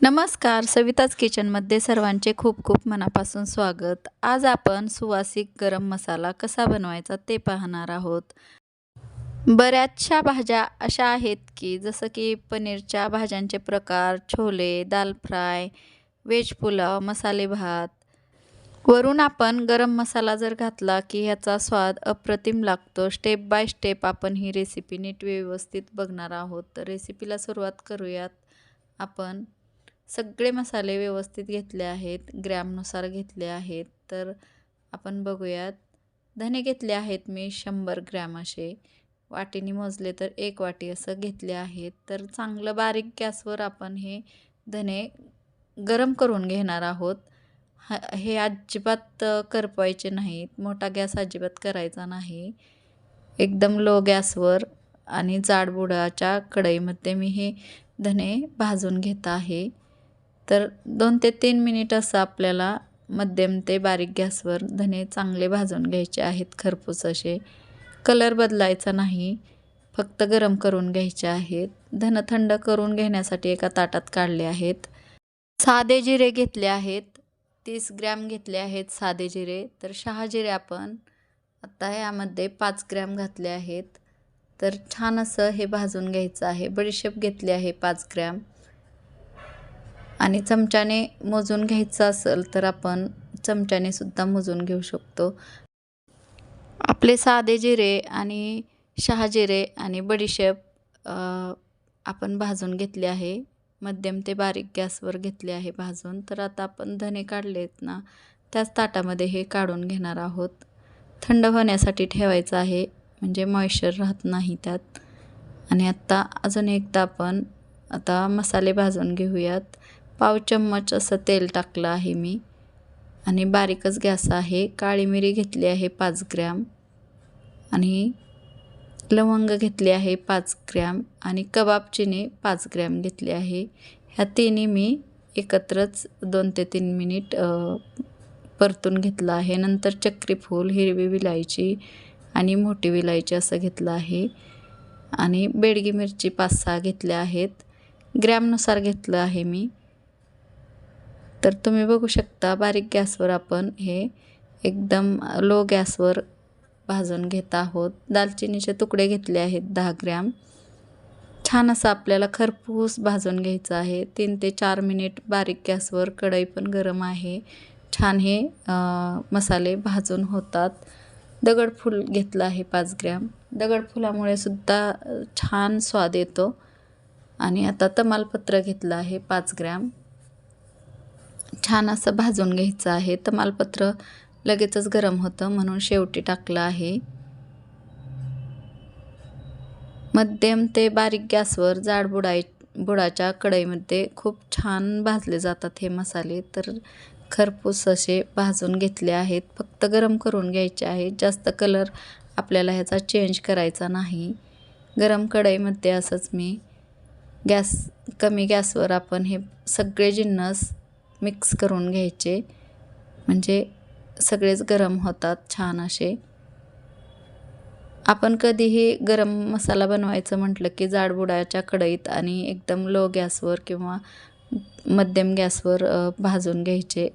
नमस्कार, सविताच किचनमध्ये सर्वांचे खूप खूप मनापासून स्वागत. आज आपण सुवासिक गरम मसाला कसा बनवायचा ते पाहणार आहोत. बऱ्याचशा भाज्या अशा आहेत की जसं की पनीरच्या भाज्यांचे प्रकार, छोले, दाल फ्राय, व्हेज पुलाव, मसाले भात. वरून आपण गरम मसाला जर घातला की ह्याचा स्वाद अप्रतिम लागतो. स्टेप बाय स्टेप आपण ही रेसिपी नीट व्यवस्थित बघणार आहोत. तर रेसिपीला सुरुवात करूयात. आपण सगळे मसाले व्यवस्थित घेतले आहेत, ग्रॅमनुसार घेतले आहेत. तर आपण बघूयात. धने घेतले आहेत मी 100 ग्रॅम असे. वाटीने मोजले तर 1 वाटी असं घेतले आहेत. तर चांगलं बारीक गॅसवर आपण हे धने गरम करून घेणार आहोत. हे अजिबात करपवायचे नाहीत. मोठा गॅस अजिबात करायचा नाही. एकदम लो गॅसवर आणि जाडबुडाच्या कढईमध्ये मी हे धने भाजून घेत आहे. तर 2 ते 3 मिनिट असं आपल्याला मध्यम ते बारीक गॅसवर धने चांगले भाजून घ्यायचे आहेत, खरपूस असे. कलर बदलायचा नाही, फक्त गरम करून घ्यायचे आहेत. धने थंड करून घेण्यासाठी एका ताटात काढले आहेत. साधे जिरे घेतले आहेत, 30 ग्रॅम घेतले आहेत साधे जिरे. तर शहाजिरे आपण आता यामध्ये 5 ग्रॅम घातले आहेत. तर छान असं हे भाजून घ्यायचं आहे. बडीशेप घेतली आहे 5 ग्रॅम. आणि चमच्याने मोजून घ्यायचं असेल तर आपण चमच्याने सुद्धा मोजून घेऊ शकतो. आपले साधे जिरे आणि शहाजिरे आणि बडीशेप आपण भाजून घेतले आहे. मध्यम ते बारीक गॅसवर घेतले आहे भाजून. तर आता आपण धने काढलेत ना, त्याच ताटामध्ये हे काढून घेणार आहोत. थंड होण्यासाठी ठेवायचं आहे, म्हणजे मॉइश्चर राहत नाही त्यात. आणि आत्ता अजून एकदा आपण आता मसाले भाजून घेऊयात. पाव चम्मच असं तेल टाकलं आहे मी आणि बारीकच गॅस आहे. काळी मिरी घेतली आहे 5 ग्रॅम आणि लवंग घेतली आहे 5 ग्रॅम आणि कबाब चिनी 5 ग्रॅम घेतली आहे. ह्या तिन्ही मी एकत्रच 2 ते 3 मिनिट परतून घेतलं आहे. नंतर चक्री फूल, हिरवी विलायची आणि मोठी विलायची असं घेतलं आहे. आणि बेडगी मिरची 5-6 घेतल्या आहेत. ग्रॅमनुसार घेतलं आहे मी. तर तुम्ही बघू शकता बारीक गॅसवर आपण हे एकदम लो गॅसवर भाजून घेत आहोत. दालचिनीचे तुकडे घेतले आहेत 10 ग्रॅम. छान असं आपल्याला खरपूस भाजून घ्यायचं आहे. 3 ते 4 मिनिट बारीक गॅसवर. कढई पण गरम आहे. छान हे मसाले भाजून होतात. दगडफूल घेतलं आहे 5 ग्रॅम. दगडफुलामुळे सुद्धा छान स्वाद येतो. आणि आता तमालपत्र घेतलं आहे 5 ग्रॅम. छान असं भाजून घ्यायचं आहे. तमालपत्र लगेचच गरम होतं म्हणून शेवटी टाकलं आहे. मध्यम ते बारीक गॅसवर बुडाच्या कढईमध्ये खूप छान भाजले जातात हे मसाले. तर खरपूस असे भाजून घेतले आहेत. फक्त गरम करून घ्यायचे आहेत. जास्त कलर आपल्याला ह्याचा चेंज करायचा नाही. गरम कढईमध्ये असंच मी कमी गॅसवर आपण हे सगळे जिन्नस मिक्स करून घ्यायचे, म्हणजे सगळेच गरम होतात छान असे. आपण कधीही गरम मसाला बनवायचं म्हटलं की जाडबुडाच्या कढईत आणि एकदम लो गॅसवर किंवा मध्यम गॅसवर भाजून घ्यायचे.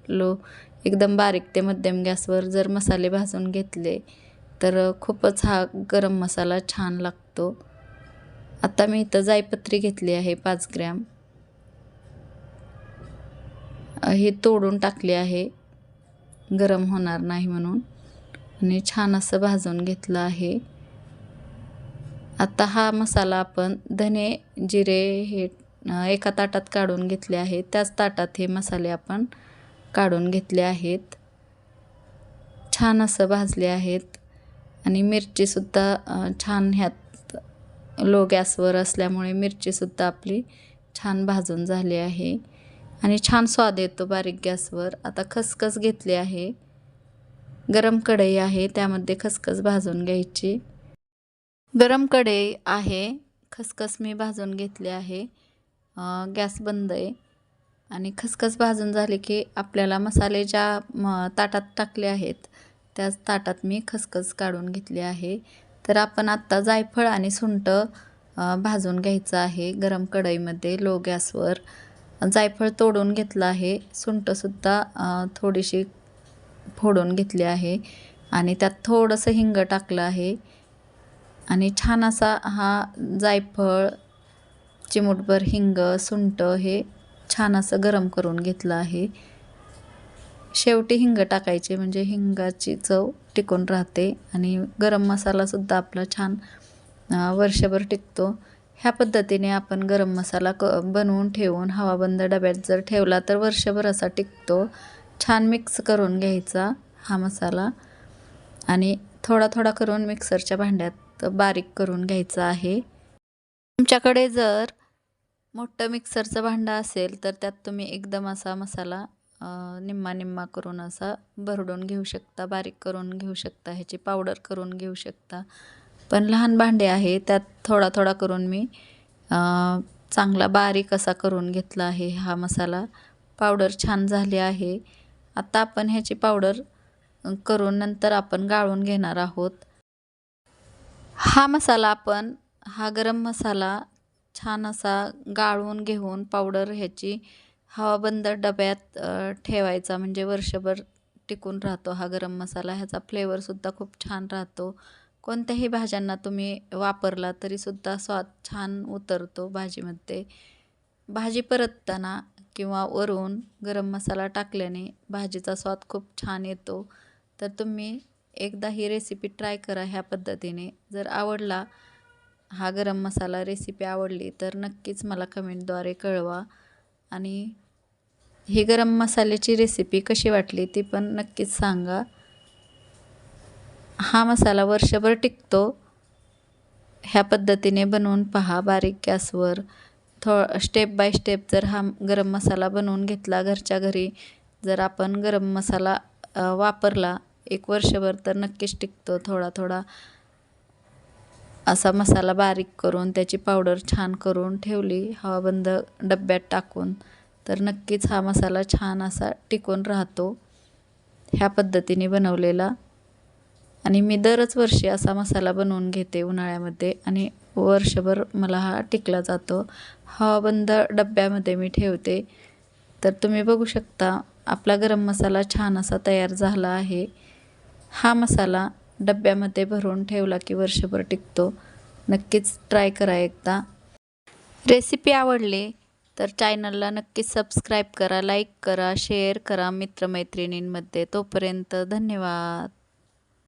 एकदम बारीक ते मध्यम गॅसवर जर मसाले भाजून घेतले तर खूपच हा गरम मसाला छान लागतो. आता मी इथं जायपत्री घेतली आहे 5 ग्रॅम. हे तोडून टाकले आहे, गरम होणार नाही म्हणून. आणि छान असं भाजून घेतलं आहे. आता हा मसाला आपण धने, जिरे हे एका ताटात काढून घेतले आहे. त्याच ताटात हे मसाले आपण काढून घेतले आहेत. छान असं भाजले आहेत. आणि मिरचीसुद्धा छान ह्यात लो गॅसवर असल्यामुळे मिरचीसुद्धा आपली छान भाजून झाली आहे. आणि छान स्वाद येतो बारीक गॅसवर. आता खसखस घेतली आहे. गरम कढई आहे, त्यामध्ये खसखस भाजून घ्यायची. गरम कढई आहे, खसखस मी भाजून घेतली आहे. गॅस बंद आहे. आणि खसखस भाजून झाली की आपल्याला मसाले ज्या ताटात टाकले आहेत त्याच ताटात मी खसखस काढून घेतली आहे. तर आपण आत्ता जायफळ आणि सुंठ भाजून घ्यायचं आहे गरम कढईमध्ये लो गॅसवर. जायफळ तोडून घेतलं आहे, सुंठसुद्धा थोडीशी फोडून घेतली आहे आणि त्यात थोडंसं हिंग टाकलं आहे आणि छान असा हा जायफळ, चिमूटभर हिंग, सुंठ हे छान असं गरम करून घेतलं आहे. शेवटी हिंग टाकायचे म्हणजे हिंगाची चव टिकून राहते आणि गरम मसालासुद्धा आपला छान वर्षभर टिकतो. ह्या पद्धतीने आपण गरम मसाला बनवून ठेवून हवाबंद डब्यात जर ठेवला तर वर्षभर असा टिकतो. छान मिक्स करून घ्यायचा हा मसाला आणि थोडा थोडा करून मिक्सरच्या भांड्यात बारीक करून घ्यायचा आहे. तुमच्याकडे जर मोठं मिक्सरचं भांडं असेल तर त्यात तुम्ही एकदम असा मसाला निम्मा निम्मा करून असा भरडून घेऊ शकता, बारीक करून घेऊ शकता, ह्याची पावडर करून घेऊ शकता. पण लहान भांडे आहे त्यात थोडा थोडा करून मी चांगला बारीक असा करून घेतला आहे हा मसाला. पावडर छान झाली आहे. आता आपण ह्याची पावडर करून नंतर आपण गाळून घेणार आहोत. हा गरम मसाला छान असा गाळून घेऊन पावडर ह्याची हवाबंद डब्यात ठेवायचा म्हणजे वर्षभर टिकून राहतो हा गरम मसाला. ह्याचा फ्लेवरसुद्धा खूप छान राहतो. कोणत्याही भाज्यांना तुम्ही वापरला तरीसुद्धा स्वाद छान उतरतो भाजीमध्ये. भाजी परतताना किंवा वरून गरम मसाला टाकल्याने भाजीचा स्वाद खूप छान येतो. तर तुम्ही एकदा ही रेसिपी ट्राय करा ह्या पद्धतीने. जर आवडला हा गरम मसाला रेसिपी आवडली तर नक्कीच मला कमेंटद्वारे कळवा आणि ही गरम मसाल्याची रेसिपी कशी वाटली ती पण नक्कीच सांगा. हा मसाला वर्षभर टिकतो. ह्या पद्धतीने बनवून पहा बारीक गॅसवर. स्टेप बाय स्टेप जर हा गरम मसाला बनवून घेतला घरच्या घरी, जर आपण गरम मसाला वापरला एक वर्षभर तर नक्कीच टिकतो. थोडा थोडा असा मसाला बारीक करून त्याची पावडर छान करून ठेवली हवाबंद डब्यात टाकून तर नक्कीच हा मसाला छान असा टिकून राहतो ह्या पद्धतीने बनवलेला. आणि मी दरच वर्षी असा मसाला बनवून घेते उन्हाळ्यामध्ये आणि वर्षभर मला हा टिकला जातो. हवाबंद डब्यामध्ये मी ठेवते. तर तुम्ही बघू शकता आपला गरम मसाला छान असा तयार झाला आहे. हा मसाला डब्यामध्ये भरून ठेवला की वर्षभर टिकतो. नक्कीच ट्राय करा एकदा. रेसिपी आवडली तर चॅनलला नक्कीच सबस्क्राईब करा, लाईक करा, शेअर करा मित्रमैत्रिणींमध्ये. तोपर्यंत धन्यवाद.